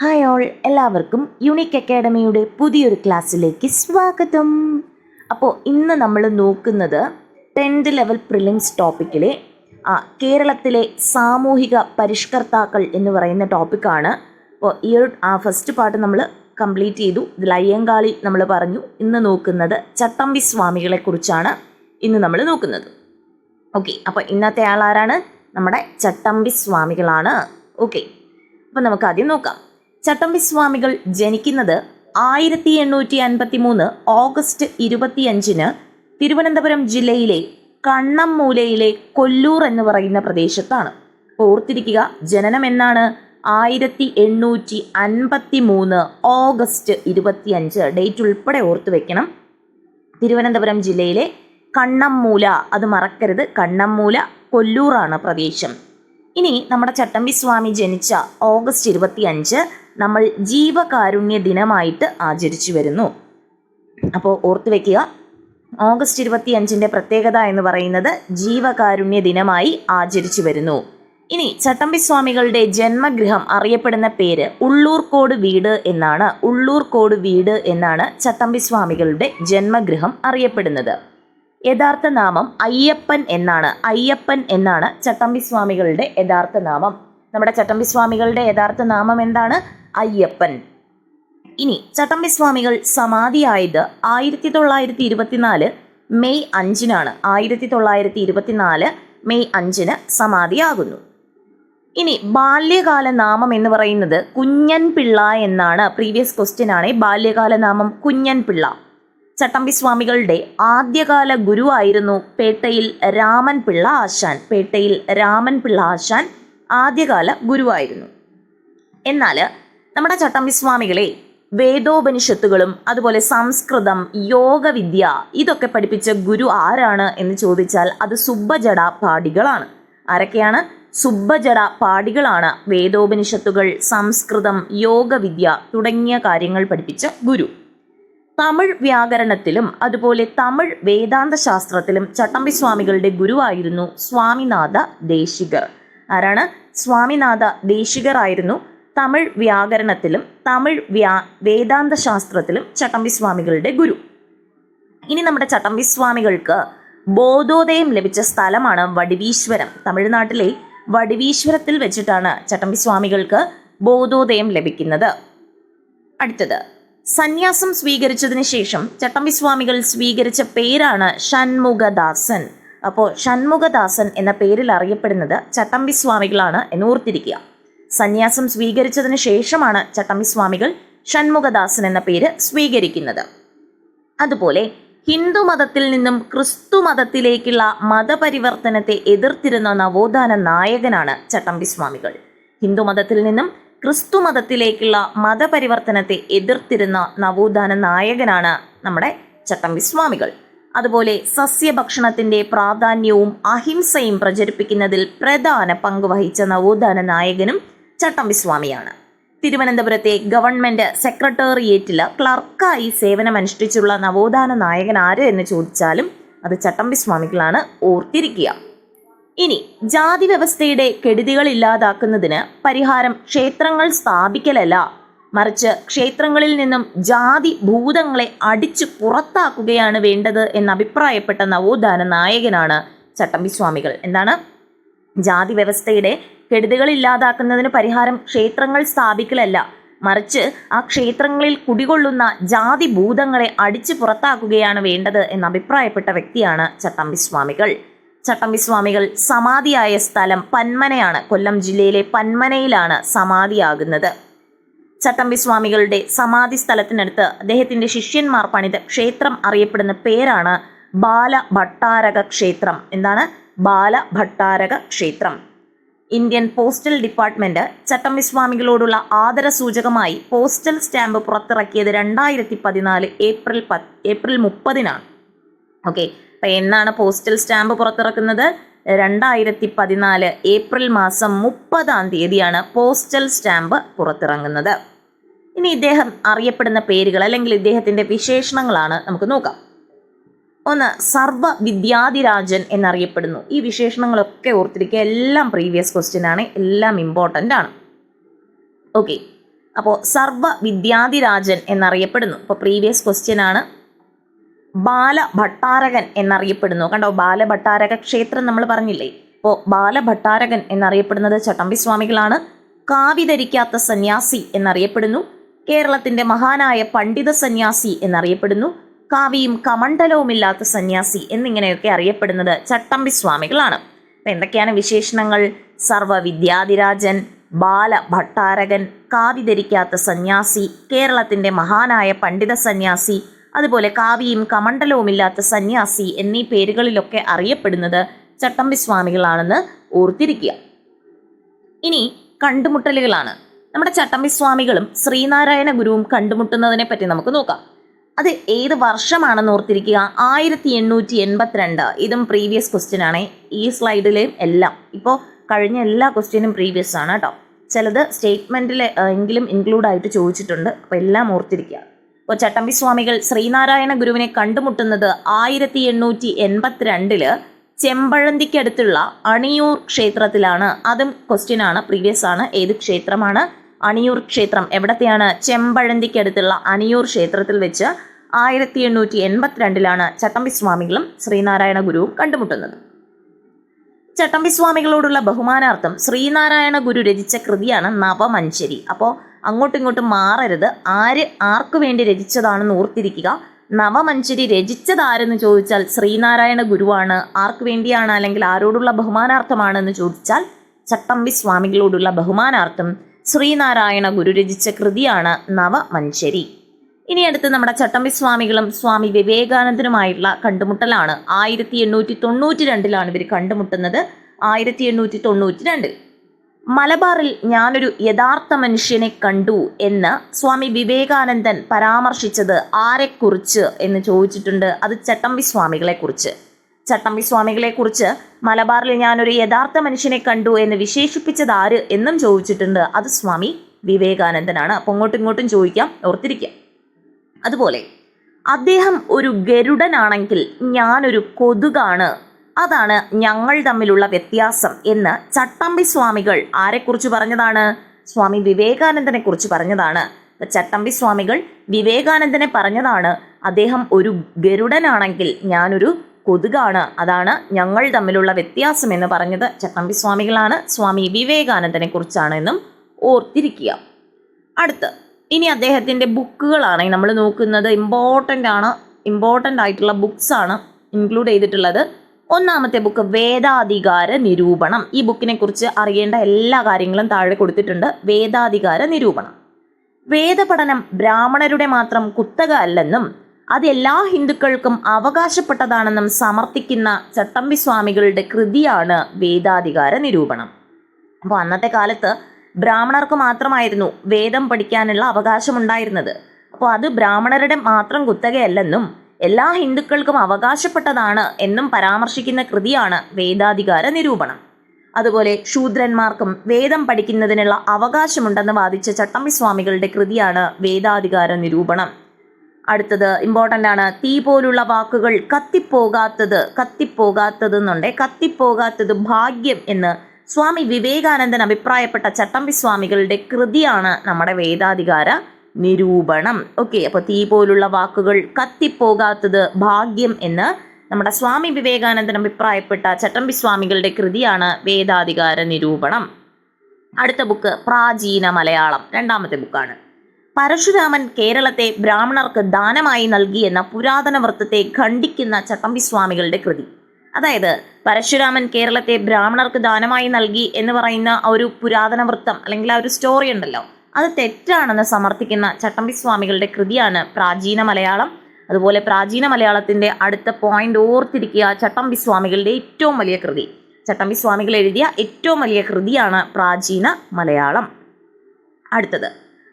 Hi all, എല്ലാവർക്കും unique അക്കാഡമിയുടെ പുതിയൊരു ക്ലാസ്സിലേക്ക് സ്വാഗതം. അപ്പോൾ ഇന്ന് നമ്മൾ നോക്കുന്നത് 10th ലെവൽ പ്രിലിംസ് ടോപ്പിക്കിലെ കേരളത്തിലെ സാമൂഹിക പരിഷ്കർത്താക്കൾ എന്ന് പറയുന്ന ടോപ്പിക്കാണ്. അപ്പോൾ ഈ ഒരു ഫസ്റ്റ് പാർട്ട് നമ്മൾ കംപ്ലീറ്റ് ചെയ്തു. ഇതിൽ അയ്യങ്കാളി നമ്മൾ പറഞ്ഞു. ഇന്ന് നോക്കുന്നത് ചട്ടമ്പി സ്വാമികളെ കുറിച്ചാണ് ഇന്ന് നമ്മൾ നോക്കുന്നത്. ഓക്കെ, അപ്പോൾ ഇന്നത്തെ ആളാരാണ്? നമ്മുടെ ചട്ടമ്പി സ്വാമികളാണ്. ഓക്കെ, അപ്പോൾ നമുക്ക് ആദ്യം നോക്കാം. ചട്ടമ്പി സ്വാമികൾ ജനിക്കുന്നത് 1853 ഓഗസ്റ്റ് 25 തിരുവനന്തപുരം ജില്ലയിലെ കണ്ണമ്മൂലയിലെ കൊല്ലൂർ എന്ന് പറയുന്ന പ്രദേശത്താണ്. ഓർത്തിരിക്കുക, ജനനം എന്നാണ്? 1853 ഓഗസ്റ്റ് 25. ഡേറ്റ് ഉൾപ്പെടെ ഓർത്തു വെക്കണം. തിരുവനന്തപുരം ജില്ലയിലെ കണ്ണമ്മൂല, അത് മറക്കരുത്. കണ്ണമ്മൂല, കൊല്ലൂറാണ് പ്രദേശം. ഇനി നമ്മുടെ ചട്ടമ്പി സ്വാമി ജനിച്ച ഓഗസ്റ്റ് 25 നമ്മൾ ജീവകാരുണ്യ ദിനമായിട്ട് ആചരിച്ചു വരുന്നു. അപ്പോൾ ഓർത്തു വെക്കുക, ഓഗസ്റ്റ് 25 പ്രത്യേകത എന്ന് പറയുന്നത് ജീവകാരുണ്യ ദിനമായി ആചരിച്ചു വരുന്നു. ഇനി ചട്ടമ്പി സ്വാമികളുടെ ജന്മഗൃഹം അറിയപ്പെടുന്ന പേര് ഉള്ളൂർക്കോട് വീട് എന്നാണ്. ഉള്ളൂർക്കോട് വീട് എന്നാണ് ചട്ടമ്പി സ്വാമികളുടെ ജന്മഗൃഹം അറിയപ്പെടുന്നത്. യഥാർത്ഥ നാമം അയ്യപ്പൻ എന്നാണ്. അയ്യപ്പൻ എന്നാണ് ചട്ടമ്പി സ്വാമികളുടെ യഥാർത്ഥ നാമം. നമ്മുടെ ചട്ടമ്പി സ്വാമികളുടെ യഥാർത്ഥ നാമം എന്താണ്? അയ്യപ്പൻ. ഇനി ചട്ടമ്പി സ്വാമികൾ സമാധിയായത് 1924 മെയ് 5 1924 മെയ് 5 സമാധിയാകുന്നു. ഇനി ബാല്യകാല നാമം എന്ന് പറയുന്നത് കുഞ്ഞൻ പിള്ള എന്നാണ്. പ്രീവിയസ് ക്വസ്റ്റ്യൻ ആണ്. ബാല്യകാല നാമം കുഞ്ഞൻ പിള്ള. ചട്ടമ്പി സ്വാമികളുടെ ആദ്യകാല ഗുരുവായിരുന്നു പേട്ടയിൽ രാമൻ പിള്ള ആശാൻ. പേട്ടയിൽ രാമൻ പിള്ള ആശാൻ ആദ്യകാല ഗുരുവായിരുന്നു. എന്നാൽ നമ്മുടെ ചട്ടമ്പി സ്വാമികളെ വേദോപനിഷത്തുകളും അതുപോലെ സംസ്കൃതം, യോഗവിദ്യ ഇതൊക്കെ പഠിപ്പിച്ച ഗുരു ആരാണ് എന്ന് ചോദിച്ചാൽ അത് സുബ്ബജട പാടികളാണ്. ആരൊക്കെയാണ്? സുബ്ബജട പാടികളാണ് വേദോപനിഷത്തുകൾ, സംസ്കൃതം, യോഗവിദ്യ തുടങ്ങിയ കാര്യങ്ങൾ പഠിപ്പിച്ച ഗുരു. തമിഴ് വ്യാകരണത്തിലും അതുപോലെ തമിഴ് വേദാന്ത ശാസ്ത്രത്തിലും ചട്ടമ്പി സ്വാമികളുടെ ഗുരുവായിരുന്നു സ്വാമിനാഥ ദേശികർ. ആരാണ്? സ്വാമിനാഥ ദേശികർ ആയിരുന്നു തമിഴ് വ്യാകരണത്തിലും തമിഴ് വേദാന്ത ശാസ്ത്രത്തിലും ചട്ടമ്പി സ്വാമികളുടെ ഗുരു. ഇനി നമ്മുടെ ചട്ടമ്പി സ്വാമികൾക്ക് ബോധോദയം ലഭിച്ച സ്ഥലമാണ് വടിവീശ്വരം. തമിഴ്നാട്ടിലെ വടിവീശ്വരത്തിൽ വെച്ചിട്ടാണ് ചട്ടമ്പി സ്വാമികൾക്ക് ബോധോദയം ലഭിക്കുന്നത്. അടുത്തത്, സന്യാസം സ്വീകരിച്ചതിന് ശേഷം ചട്ടമ്പി സ്വാമികൾ സ്വീകരിച്ച പേരാണ് ഷൺമുഖദാസൻ. അപ്പോൾ ഷൺമുഖദാസൻ എന്ന പേരിൽ അറിയപ്പെടുന്നത് ചട്ടമ്പി സ്വാമികളാണ് എന്ന് ഓർത്തിരിക്കുക. സന്യാസം സ്വീകരിച്ചതിന് ശേഷമാണ് ചട്ടമ്പി സ്വാമികൾ ഷൺമുഖദാസൻ എന്ന പേര് സ്വീകരിക്കുന്നത്. അതുപോലെ ഹിന്ദു മതത്തിൽ നിന്നും ക്രിസ്തു മതത്തിലേക്കുള്ള മതപരിവർത്തനത്തെ എതിർത്തിരുന്ന നവോത്ഥാന നായകനാണ് ചട്ടമ്പി സ്വാമികൾ. ഹിന്ദു മതത്തിൽ നിന്നും ക്രിസ്തു മതത്തിലേക്കുള്ള മതപരിവർത്തനത്തെ എതിർത്തിരുന്ന നവോത്ഥാന നായകനാണ് നമ്മുടെ ചട്ടമ്പി സ്വാമികൾ. അതുപോലെ സസ്യഭക്ഷണത്തിന്റെ പ്രാധാന്യവും അഹിംസയും പ്രചരിപ്പിക്കുന്നതിൽ പ്രധാന പങ്ക് വഹിച്ച നവോത്ഥാന നായകനും ചട്ടമ്പി സ്വാമിയാണ്. തിരുവനന്തപുരത്തെ ഗവൺമെന്റ് സെക്രട്ടേറിയറ്റിൽ ക്ലർക്കായി സേവനമനുഷ്ഠിച്ചുള്ള നവോത്ഥാന നായകൻ ആര് എന്ന് ചോദിച്ചാലും അത് ചട്ടമ്പി സ്വാമികളാണ്. ഓർത്തിരിക്കുക. ഇനി ജാതി വ്യവസ്ഥയുടെ കെടുതികൾ ഇല്ലാതാക്കുന്നതിന് പരിഹാരം ക്ഷേത്രങ്ങൾ സ്ഥാപിക്കലല്ല, മറിച്ച് ക്ഷേത്രങ്ങളിൽ നിന്നും ജാതി ഭൂതങ്ങളെ അടിച്ചു പുറത്താക്കുകയാണ് വേണ്ടത് എന്ന് അഭിപ്രായപ്പെട്ട നവോത്ഥാന നായകനാണ് ചട്ടമ്പി സ്വാമികൾ. എന്താണ്? ജാതി വ്യവസ്ഥയുടെ കെടുതികൾ ഇല്ലാതാക്കുന്നതിന് പരിഹാരം ക്ഷേത്രങ്ങൾ സ്ഥാപിക്കലല്ല, മറിച്ച് ആ ക്ഷേത്രങ്ങളിൽ കുടികൊള്ളുന്ന ജാതി ഭൂതങ്ങളെ അടിച്ചു പുറത്താക്കുകയാണ് വേണ്ടത് എന്ന് അഭിപ്രായപ്പെട്ട വ്യക്തിയാണ് ചട്ടമ്പി സ്വാമികൾ. ചട്ടമ്പി സ്വാമികൾ സമാധിയായ സ്ഥലം പന്മനയാണ്. കൊല്ലം ജില്ലയിലെ പന്മനയിലാണ് സമാധിയാകുന്നത്. ചട്ടമ്പി സ്വാമികളുടെ സമാധി സ്ഥലത്തിനടുത്ത് അദ്ദേഹത്തിന്റെ ശിഷ്യന്മാർ പണിത ക്ഷേത്രം അറിയപ്പെടുന്ന പേരാണ് ബാലഭട്ടാരക ക്ഷേത്രം. എന്താണ്? ബാലഭട്ടാരക ക്ഷേത്രം. ഇന്ത്യൻ പോസ്റ്റൽ ഡിപ്പാർട്ട്മെന്റ് ചട്ടമ്പി സ്വാമികളോടുള്ള ആദരസൂചകമായി പോസ്റ്റൽ സ്റ്റാമ്പ് പുറത്തിറക്കിയത് 2014 ഏപ്രിൽ 30. ഓക്കെ, അപ്പം എന്നാണ് പോസ്റ്റൽ സ്റ്റാമ്പ് പുറത്തിറക്കുന്നത്? 2014 ഏപ്രിൽ 30 പോസ്റ്റൽ സ്റ്റാമ്പ് പുറത്തിറങ്ങുന്നത്. ഇനി ഇദ്ദേഹം അറിയപ്പെടുന്ന പേരുകൾ അല്ലെങ്കിൽ ഇദ്ദേഹത്തിന്റെ വിശേഷണങ്ങളാണ് നമുക്ക് നോക്കാം. ഒന്ന്, സർവ വിദ്യാധിരാജൻ എന്നറിയപ്പെടുന്നു. ഈ വിശേഷണങ്ങളൊക്കെ ഓർത്തിരിക്കുക. എല്ലാം പ്രീവിയസ് ക്വസ്റ്റ്യൻ ആണ്, എല്ലാം ഇമ്പോർട്ടൻ്റ് ആണ്. ഓക്കെ, അപ്പോൾ സർവ വിദ്യാധിരാജൻ എന്നറിയപ്പെടുന്നു. ഇപ്പോൾ പ്രീവിയസ് ക്വസ്റ്റ്യൻ ആണ്. ബാലഭട്ടാരകൻ എന്നറിയപ്പെടുന്നു. കണ്ടോ, ബാലഭട്ടാരക ക്ഷേത്രം നമ്മൾ പറഞ്ഞില്ലേ. അപ്പോൾ ബാലഭട്ടാരകൻ എന്നറിയപ്പെടുന്നത് ചട്ടമ്പിസ്വാമികളാണ്. കാവി ധരിക്കാത്ത സന്യാസി എന്നറിയപ്പെടുന്നു. കേരളത്തിന്റെ മഹാനായ പണ്ഡിത സന്യാസി എന്നറിയപ്പെടുന്നു. കാവിയും കമണ്ഡലവുമില്ലാത്ത സന്യാസി എന്നിങ്ങനെയൊക്കെ അറിയപ്പെടുന്നത് ചട്ടമ്പിസ്വാമികളാണ്. അപ്പം എന്തൊക്കെയാണ് വിശേഷണങ്ങൾ? സർവ വിദ്യാധിരാജൻ, ബാലഭട്ടാരകൻ, കാവി ധരിക്കാത്ത സന്യാസി, കേരളത്തിന്റെ മഹാനായ പണ്ഡിത സന്യാസി, അതുപോലെ കാവിയും കമണ്ഡലവുമില്ലാത്ത സന്യാസി എന്നീ പേരുകളിലൊക്കെ അറിയപ്പെടുന്നത് ചട്ടമ്പിസ്വാമികളാണെന്ന് ഓർത്തിരിക്കുക. ഇനി കണ്ടുമുട്ടലുകളാണ്. നമ്മുടെ ചട്ടമ്പിസ്വാമികളും ശ്രീനാരായണ ഗുരുവും കണ്ടുമുട്ടുന്നതിനെ പറ്റി നമുക്ക് നോക്കാം. അത് ഏത് വർഷമാണെന്ന് ഓർത്തിരിക്കുക. 1882. ഇതും പ്രീവിയസ് ക്വസ്റ്റ്യൻ ആണ്. ഈ സ്ലൈഡിലെയും എല്ലാം ഇപ്പോൾ കഴിഞ്ഞ എല്ലാ ക്വസ്റ്റ്യനും പ്രീവിയസ് ആണ് കേട്ടോ. ചിലത് സ്റ്റേറ്റ്മെൻറ്റിൽ എങ്കിലും ഇൻക്ലൂഡ് ആയിട്ട് ചോദിച്ചിട്ടുണ്ട്. അപ്പോൾ എല്ലാം ഓർത്തിരിക്കുക. അപ്പോൾ ചട്ടമ്പിസ്വാമികൾ ശ്രീനാരായണ ഗുരുവിനെ കണ്ടുമുട്ടുന്നത് 1882 ചെമ്പഴന്തിക്കടുത്തുള്ള അണിയൂർ ക്ഷേത്രത്തിലാണ്. അതും ക്വസ്റ്റ്യൻ ആണ്, പ്രീവിയസ് ആണ്. ഏത് ക്ഷേത്രമാണ്? അണിയൂർ ക്ഷേത്രം. എവിടത്തെയാണ്? ചെമ്പഴന്തിക്കടുത്തുള്ള അണിയൂർ ക്ഷേത്രത്തിൽ വെച്ച് 1882 ചട്ടമ്പിസ്വാമികളും ശ്രീനാരായണ ഗുരുവും കണ്ടുമുട്ടുന്നത്. ചട്ടമ്പിസ്വാമികളോടുള്ള ബഹുമാനാർത്ഥം ശ്രീനാരായണ ഗുരു രചിച്ച കൃതിയാണ് നവമഞ്ചരി. അപ്പോൾ അങ്ങോട്ടും ഇങ്ങോട്ടും മാറരുത്. ആർക്കു വേണ്ടി രചിച്ചതാണെന്ന് ഓർത്തിരിക്കുക. നവമഞ്ചരി രചിച്ചത് ആരെന്ന് ചോദിച്ചാൽ ശ്രീനാരായണ ഗുരുവാണ്. ആർക്കു വേണ്ടിയാണ് അല്ലെങ്കിൽ ആരോടുള്ള ബഹുമാനാർത്ഥമാണെന്ന് ചോദിച്ചാൽ ചട്ടമ്പിസ്വാമികളോടുള്ള ബഹുമാനാർത്ഥം ശ്രീനാരായണ ഗുരു രചിച്ച കൃതിയാണ് നവമഞ്ചരി. ഇനി അടുത്ത് നമ്മുടെ ചട്ടമ്പിസ്വാമികളും സ്വാമി വിവേകാനന്ദനുമായിട്ടുള്ള കണ്ടുമുട്ടലാണ്. 1892 ഇവർ കണ്ടുമുട്ടുന്നത്. 1892 മലബാറിൽ ഞാനൊരു യഥാർത്ഥ മനുഷ്യനെ കണ്ടു എന്ന് സ്വാമി വിവേകാനന്ദൻ പരാമർശിച്ചത് ആരെക്കുറിച്ച് എന്ന് ചോദിച്ചിട്ടുണ്ട്. അത് ചട്ടമ്പിസ്വാമികളെ കുറിച്ച്. ചട്ടമ്പിസ്വാമികളെ കുറിച്ച് മലബാറിൽ ഞാനൊരു യഥാർത്ഥ മനുഷ്യനെ കണ്ടു എന്ന് വിശേഷിപ്പിച്ചത് ആര് എന്നും ചോദിച്ചിട്ടുണ്ട്. അത് സ്വാമി വിവേകാനന്ദനാണ്. അപ്പോൾ അങ്ങോട്ടും ഇങ്ങോട്ടും ചോദിക്കാം, ഓർത്തിരിക്കാം. അതുപോലെ അദ്ദേഹം ഒരു ഗരുഡനാണെങ്കിൽ ഞാനൊരു കൊതുകാണ്, അതാണ് ഞങ്ങൾ തമ്മിലുള്ള വ്യത്യാസം എന്ന് ചട്ടമ്പിസ്വാമികൾ ആരെക്കുറിച്ച് പറഞ്ഞതാണ്? സ്വാമി വിവേകാനന്ദനെ കുറിച്ച് പറഞ്ഞതാണ്. ചട്ടമ്പിസ്വാമികൾ വിവേകാനന്ദനെ പറഞ്ഞതാണ് അദ്ദേഹം ഒരു ഗരുഡനാണെങ്കിൽ ഞാനൊരു കൊതുകാണ്, അതാണ് ഞങ്ങൾ തമ്മിലുള്ള വ്യത്യാസം എന്ന് പറഞ്ഞത് ചട്ടമ്പിസ്വാമികളാണ്. സ്വാമി വിവേകാനന്ദനെ കുറിച്ചാണ് എന്നും ഓർത്തിരിക്കുക. അടുത്ത് ഇനി അദ്ദേഹത്തിൻ്റെ ബുക്കുകളാണ് നമ്മൾ നോക്കുന്നത്. ഇമ്പോർട്ടൻ്റ് ആയിട്ടുള്ള ബുക്സ് ആണ് ഇൻക്ലൂഡ് ചെയ്തിട്ടുള്ളത്. ഒന്നാമത്തെ ബുക്ക് വേദാധികാര നിരൂപണം. ഈ ബുക്കിനെ കുറിച്ച് അറിയേണ്ട എല്ലാ കാര്യങ്ങളും താഴെ കൊടുത്തിട്ടുണ്ട്. വേദാധികാര നിരൂപണം. വേദപഠനം ബ്രാഹ്മണരുടെ മാത്രം കുത്തക അല്ലെന്നും അത് എല്ലാ ഹിന്ദുക്കൾക്കും അവകാശപ്പെട്ടതാണെന്നും സമർത്ഥിക്കുന്ന ചട്ടമ്പിസ്വാമികളുടെ കൃതിയാണ് വേദാധികാര നിരൂപണം. അപ്പോൾ അന്നത്തെ കാലത്ത് ബ്രാഹ്മണർക്ക് മാത്രമായിരുന്നു വേദം പഠിക്കാനുള്ള അവകാശമുണ്ടായിരുന്നത്. അപ്പോൾ അത് ബ്രാഹ്മണരുടെ മാത്രം കുത്തകയല്ലെന്നും എല്ലാ ഹിന്ദുക്കൾക്കും അവകാശപ്പെട്ടതാണ് എന്നും പരാമർശിക്കുന്ന കൃതിയാണ് വേദാധികാര നിരൂപണം. അതുപോലെ ശൂദ്രന്മാർക്കും വേദം പഠിക്കുന്നതിനുള്ള അവകാശമുണ്ടെന്ന് വാദിച്ച ചട്ടമ്പിസ്വാമികളുടെ കൃതിയാണ് വേദാധികാര നിരൂപണം. അടുത്തത് ഇമ്പോർട്ടൻ്റ് ആണ്. തീ പോലുള്ള വാക്കുകൾ കത്തിപ്പോകാത്തത് ഭാഗ്യം എന്ന് സ്വാമി വിവേകാനന്ദൻ അഭിപ്രായപ്പെട്ട ചട്ടമ്പിസ്വാമികളുടെ കൃതിയാണ് നമ്മുടെ വേദാധികാര നിരൂപണം. ഓക്കെ, അപ്പോൾ തീ പോലുള്ള വാക്കുകൾ കത്തിപ്പോകാത്തത് ഭാഗ്യം എന്ന് നമ്മുടെ സ്വാമി വിവേകാനന്ദൻ അഭിപ്രായപ്പെട്ട ചട്ടമ്പിസ്വാമികളുടെ കൃതിയാണ് വേദാധികാര നിരൂപണം. അടുത്ത ബുക്ക് പ്രാചീന മലയാളം, രണ്ടാമത്തെ ബുക്കാണ്. പരശുരാമൻ കേരളത്തെ ബ്രാഹ്മണർക്ക് ദാനമായി നൽകി എന്ന പുരാതന വൃത്തത്തെ ഖണ്ഡിക്കുന്ന ചട്ടമ്പിസ്വാമികളുടെ കൃതി. അതായത് പരശുരാമൻ കേരളത്തെ ബ്രാഹ്മണർക്ക് ദാനമായി നൽകി എന്ന് പറയുന്ന ആ ഒരു പുരാതന വൃത്തം അല്ലെങ്കിൽ ആ ഒരു സ്റ്റോറി ഉണ്ടല്ലോ, അത് തെറ്റാണെന്ന് സമർത്ഥിക്കുന്ന ചട്ടമ്പിസ്വാമികളുടെ കൃതിയാണ് പ്രാചീന മലയാളം. അതുപോലെ പ്രാചീന മലയാളത്തിൻ്റെ അടുത്ത പോയിന്റ് ഓർത്തിരിക്കുക. ചട്ടമ്പിസ്വാമികളുടെ ഏറ്റവും വലിയ കൃതി, ചട്ടമ്പിസ്വാമികൾ എഴുതിയ ഏറ്റവും വലിയ കൃതിയാണ് പ്രാചീന മലയാളം. അടുത്തത്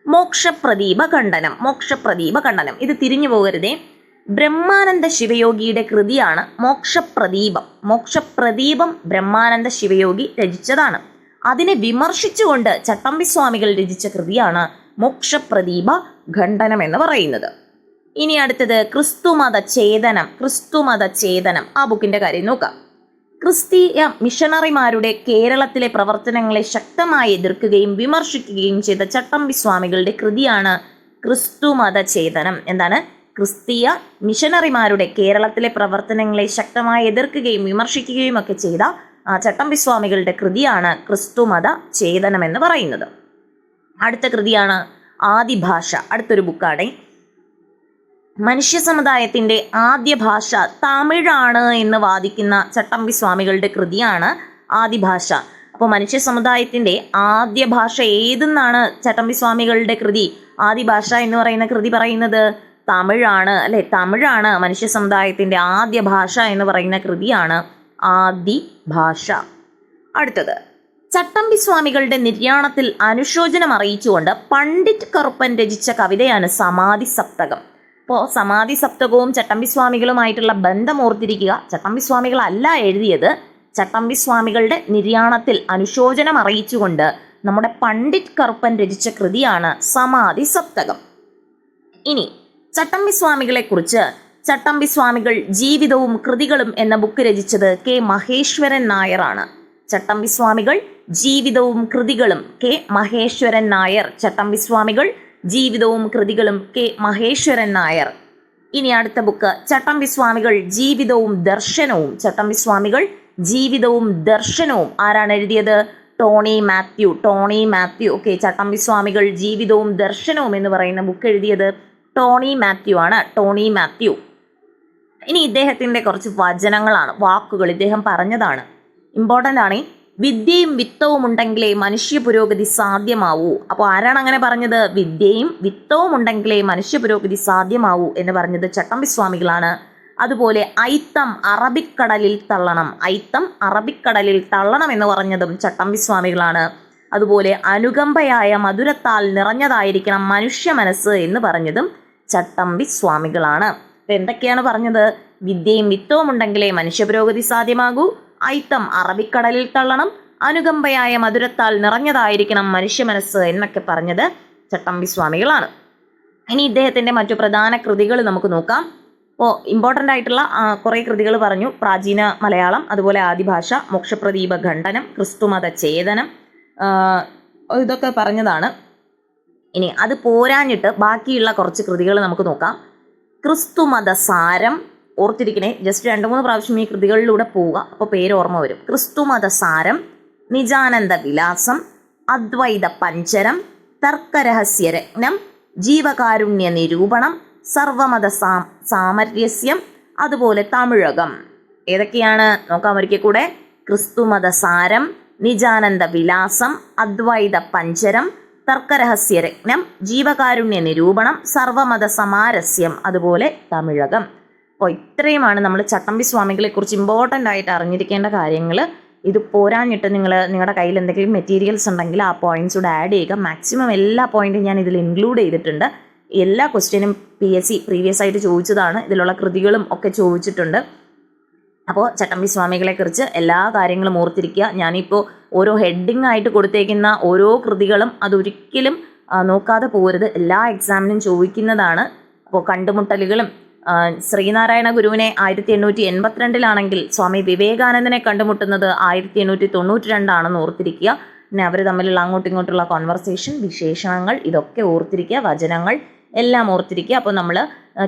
മോക്ഷപ്രദീപ ഖണ്ഡനം. ഇത് തിരിഞ്ഞു പോകരുതേ. ബ്രഹ്മാനന്ദ ശിവയോഗിയുടെ കൃതിയാണ് മോക്ഷപ്രദീപം ബ്രഹ്മാനന്ദ ശിവയോഗി രചിച്ചതാണ്. അതിനെ വിമർശിച്ചുകൊണ്ട് ചട്ടമ്പിസ്വാമികൾ രചിച്ച കൃതിയാണ് മോക്ഷപ്രദീപ ഖണ്ഡനം എന്ന് പറയുന്നത്. ഇനി അടുത്തത് ക്രിസ്തുമത ചേതനം. ആ ബുക്കിന്റെ കാര്യം നോക്കാം. ക്രിസ്തീയ മിഷണറിമാരുടെ കേരളത്തിലെ പ്രവർത്തനങ്ങളെ ശക്തമായി എതിർക്കുകയും വിമർശിക്കുകയും ചെയ്ത ചട്ടമ്പി സ്വാമികളുടെ കൃതിയാണ് ക്രിസ്തുമത ചേതനം. എന്താണ്? ക്രിസ്തീയ മിഷണറിമാരുടെ കേരളത്തിലെ പ്രവർത്തനങ്ങളെ ശക്തമായി എതിർക്കുകയും വിമർശിക്കുകയും ഒക്കെ ചെയ്ത ചട്ടമ്പി സ്വാമികളുടെ കൃതിയാണ് ക്രിസ്തുമത ചേതനം എന്ന് പറയുന്നത്. അടുത്ത കൃതിയാണ് ആദിഭാഷ. അടുത്തൊരു ബുക്കാണ്. മനുഷ്യ സമുദായത്തിൻ്റെ ആദ്യ ഭാഷ തമിഴാണ് എന്ന് വാദിക്കുന്ന ചട്ടമ്പി സ്വാമികളുടെ കൃതിയാണ് ആദിഭാഷ. അപ്പോൾ മനുഷ്യ സമുദായത്തിൻ്റെ ആദ്യ ഭാഷ ഏതെന്നാണ് ചട്ടമ്പി സ്വാമികളുടെ കൃതി ആദിഭാഷ എന്ന് പറയുന്ന കൃതി പറയുന്നത്? തമിഴാണ് അല്ലെ? തമിഴാണ് മനുഷ്യ സമുദായത്തിൻ്റെ ആദ്യ ഭാഷ എന്ന് പറയുന്ന കൃതിയാണ് ആദിഭാഷ. അടുത്തത് ചട്ടമ്പി സ്വാമികളുടെ നിര്യാണത്തിൽ അനുശോചനം അറിയിച്ചുകൊണ്ട് പണ്ഡിറ്റ് കറുപ്പൻ രചിച്ച കവിതയാണ് സമാധി സപ്തകം. അപ്പോൾ സമാധി സപ്തകവും ചട്ടമ്പി സ്വാമികളുമായിട്ടുള്ള ബന്ധം ഓർത്തിരിക്കുക. ചട്ടമ്പി സ്വാമികളല്ല എഴുതിയത്. ചട്ടമ്പി സ്വാമികളുടെ നിര്യാണത്തിൽ അനുശോചനം അറിയിച്ചുകൊണ്ട് നമ്മുടെ പണ്ഡിറ്റ് കറുപ്പൻ രചിച്ച കൃതിയാണ് സമാധി സപ്തകം. ഇനി ചട്ടമ്പി സ്വാമികളെ കുറിച്ച് ചട്ടമ്പി സ്വാമികൾ ജീവിതവും കൃതികളും എന്ന ബുക്ക് രചിച്ചത് കെ മഹേശ്വരൻ നായരാണ്. ചട്ടമ്പി സ്വാമികൾ ജീവിതവും കൃതികളും കെ മഹേശ്വരൻ നായർ. ചട്ടമ്പി സ്വാമികൾ ജീവിതവും കൃതികളും കെ മഹേശ്വരൻ നായർ. ഇനി അടുത്ത ബുക്ക് ചട്ടമ്പി സ്വാമികൾ ജീവിതവും ദർശനവും. ചട്ടമ്പി സ്വാമികൾ ജീവിതവും ദർശനവും ആരാണ് എഴുതിയത്? ടോണി മാത്യു. ടോണി മാത്യു. ഓക്കെ, ചട്ടമ്പി സ്വാമികൾ ജീവിതവും ദർശനവും എന്ന് പറയുന്ന ബുക്ക് എഴുതിയത് ടോണി മാത്യു ആണ്. ടോണി മാത്യു. ഇനി ഇദ്ദേഹത്തിൻ്റെ കുറച്ച് വചനങ്ങളാണ്, വാക്കുകൾ ഇദ്ദേഹം പറഞ്ഞതാണ്, ഇമ്പോർട്ടൻ്റ് ആണ്. വിദ്യയും വിത്തവും ഉണ്ടെങ്കിലേ മനുഷ്യ പുരോഗതി സാധ്യമാവൂ. അപ്പോൾ ആരാണ് അങ്ങനെ പറഞ്ഞത്? വിദ്യയും വിത്തവും ഉണ്ടെങ്കിലേ മനുഷ്യ പുരോഗതി സാധ്യമാവൂ എന്ന് പറഞ്ഞത് ചട്ടമ്പി സ്വാമികളാണ്. അതുപോലെ ഐത്തം അറബിക്കടലിൽ തള്ളണം. ഐത്തം അറബിക്കടലിൽ തള്ളണം എന്ന് പറഞ്ഞതും ചട്ടമ്പി സ്വാമികളാണ്. അതുപോലെ അനുകമ്പയായ മധുരത്താൽ നിറഞ്ഞതായിരിക്കണം മനുഷ്യ മനസ്സ് എന്ന് പറഞ്ഞതും ചട്ടമ്പി സ്വാമികളാണ്. അപ്പം എന്തൊക്കെയാണ് പറഞ്ഞത്? വിദ്യയും വിത്തവും ഉണ്ടെങ്കിലേ മനുഷ്യ പുരോഗതി സാധ്യമാകൂ, ഐത്തം അറബിക്കടലിൽ തള്ളണം, അനുകമ്പയായ മധുരത്താൽ നിറഞ്ഞതായിരിക്കണം മനുഷ്യ മനസ്സ് എന്നൊക്കെ പറഞ്ഞത് ചട്ടമ്പി സ്വാമികളാണ്. ഇനി ഇദ്ദേഹത്തിൻ്റെ മറ്റു പ്രധാന കൃതികൾ നമുക്ക് നോക്കാം. അപ്പോൾ ഇമ്പോർട്ടൻ്റ് ആയിട്ടുള്ള കുറേ കൃതികൾ പറഞ്ഞു. പ്രാചീന മലയാളം, അതുപോലെ ആദിഭാഷ, മോക്ഷപ്രദീപ ഖണ്ഡനം, ക്രിസ്തുമത ചേതനം, ഇതൊക്കെ പറഞ്ഞതാണ്. ഇനി അത് പോരാഞ്ഞിട്ട് ബാക്കിയുള്ള കുറച്ച് കൃതികൾ നമുക്ക് നോക്കാം. ക്രിസ്തുമത സാരം, ഓർത്തിരിക്കണേ, ജസ്റ്റ് 2-3 പ്രാവശ്യം ഈ കൃതികളിലൂടെ പോവുക, അപ്പോൾ പേര് ഓർമ്മ വരും. ക്രിസ്തുമത സാരം, നിജാനന്ദ വിലാസം, അദ്വൈത പഞ്ചരം, തർക്കരഹസ്യരത്നം, ജീവകാരുണ്യ നിരൂപണം, സർവമത സാമരസ്യം, അതുപോലെ തമിഴകം. ഏതൊക്കെയാണ് നോക്കാം ഒരിക്കൽ കൂടെ. ക്രിസ്തുമത സാരം, നിജാനന്ദ വിലാസം, അദ്വൈത പഞ്ചരം, തർക്കരഹസ്യരത്നം, ജീവകാരുണ്യ നിരൂപണം, സർവമത സമാരസ്യം, അതുപോലെ തമിഴകം. അപ്പോൾ ഇത്രയുമാണ് നമ്മൾ ചട്ടമ്പി സ്വാമികളെ കുറിച്ച് ഇമ്പോർട്ടൻ്റ് ആയിട്ട് അറിഞ്ഞിരിക്കേണ്ട കാര്യങ്ങൾ. ഇത് പോരാഞ്ഞിട്ട് നിങ്ങളുടെ കയ്യിൽ എന്തെങ്കിലും മെറ്റീരിയൽസ് ഉണ്ടെങ്കിൽ ആ പോയിന്റ്സ് കൂടെ ആഡ് ചെയ്യുക. മാക്സിമം എല്ലാ പോയിന്റും ഞാൻ ഇതിൽ ഇൻക്ലൂഡ് ചെയ്തിട്ടുണ്ട്. എല്ലാ ക്വസ്റ്റ്യനും PSC പ്രീവിയസ് ആയിട്ട് ചോദിച്ചതാണ്. ഇതിലുള്ള കൃതികളും ഒക്കെ ചോദിച്ചിട്ടുണ്ട്. അപ്പോൾ ചട്ടമ്പി സ്വാമികളെ കുറിച്ച് എല്ലാ കാര്യങ്ങളും ഓർത്തിരിക്കുക. ഞാനിപ്പോൾ ഓരോ ഹെഡിങ് ആയിട്ട് കൊടുത്തേക്കുന്ന ഓരോ കൃതികളും അതൊരിക്കലും നോക്കാതെ പോകരുത്. എല്ലാ എക്സാമിനും ചോദിക്കുന്നതാണ്. അപ്പോൾ കണ്ടുമുട്ടലുകളും ശ്രീനാരായണ ഗുരുവിനെ 1882 സ്വാമി വിവേകാനന്ദനെ കണ്ടുമുട്ടുന്നത് 1892 ഓർത്തിരിക്കുക. പിന്നെ അവർ തമ്മിലുള്ള അങ്ങോട്ടും ഇങ്ങോട്ടുള്ള കോൺവെർസേഷൻ, വിശേഷണങ്ങൾ, ഇതൊക്കെ ഓർത്തിരിക്കുക. വചനങ്ങൾ എല്ലാം ഓർത്തിരിക്കുക. അപ്പോൾ നമ്മൾ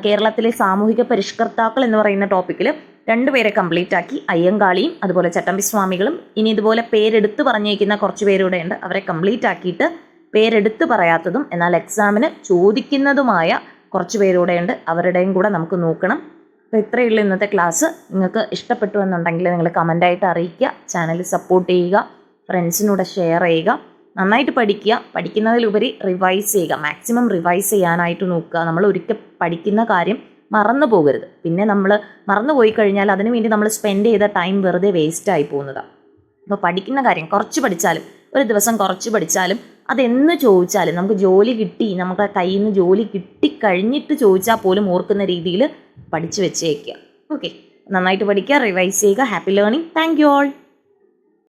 കേരളത്തിലെ സാമൂഹിക പരിഷ്കർത്താക്കൾ എന്ന് പറയുന്ന ടോപ്പിക്കിൽ 2 പേരെ കംപ്ലീറ്റ് ആക്കി. അയ്യങ്കാളിയും അതുപോലെ ചട്ടമ്പി സ്വാമികളും. ഇനി ഇതുപോലെ പേരെടുത്ത് പറഞ്ഞേക്കുന്ന കുറച്ച് പേരുടെ ഉണ്ട്. അവരെ കംപ്ലീറ്റ് ആക്കിയിട്ട് പേരെടുത്ത് പറയാത്തതും എന്നാൽ എക്സാമിന് ചോദിക്കുന്നതുമായ കുറച്ച് പേരുടെ ഉണ്ട്. അവരുടെയും കൂടെ നമുക്ക് നോക്കണം. അപ്പോൾ ഇത്രയുള്ള ഇന്നത്തെ ക്ലാസ്. നിങ്ങൾക്ക് ഇഷ്ടപ്പെട്ടു എന്നുണ്ടെങ്കിൽ നിങ്ങൾ കമൻ്റായിട്ട് അറിയിക്കുക. ചാനൽ സപ്പോർട്ട് ചെയ്യുക, ഫ്രണ്ട്സിനൂടെ ഷെയർ ചെയ്യുക. നന്നായിട്ട് പഠിക്കുക. പഠിക്കുന്നതിലുപരി റിവൈസ് ചെയ്യുക. മാക്സിമം റിവൈസ് ചെയ്യാനായിട്ട് നോക്കുക. നമ്മൾ ഒരിക്കൽ പഠിക്കുന്ന കാര്യം മറന്നു പോകരുത്. പിന്നെ നമ്മൾ മറന്നു പോയി കഴിഞ്ഞാൽ അതിനു വേണ്ടി നമ്മൾ സ്പെൻഡ് ചെയ്ത ടൈം വെറുതെ വേസ്റ്റായി പോകുന്നതാണ്. അപ്പോൾ പഠിക്കുന്ന കാര്യം കുറച്ച് പഠിച്ചാലും, ഒരു ദിവസം കുറച്ച് പഠിച്ചാലും, അതെന്ന് ചോദിച്ചാലും, നമുക്ക് ജോലി കിട്ടി, നമുക്ക് കയ്യിൽ നിന്ന് ജോലി കിട്ടിക്കഴിഞ്ഞിട്ട് ചോദിച്ചാൽ പോലും ഓർക്കുന്ന രീതിയിൽ പഠിച്ചു വെച്ചേക്കുക. ഓക്കെ, നന്നായിട്ട് പഠിക്കുക, റിവൈസ് ചെയ്യുക. Happy learning. Thank you all.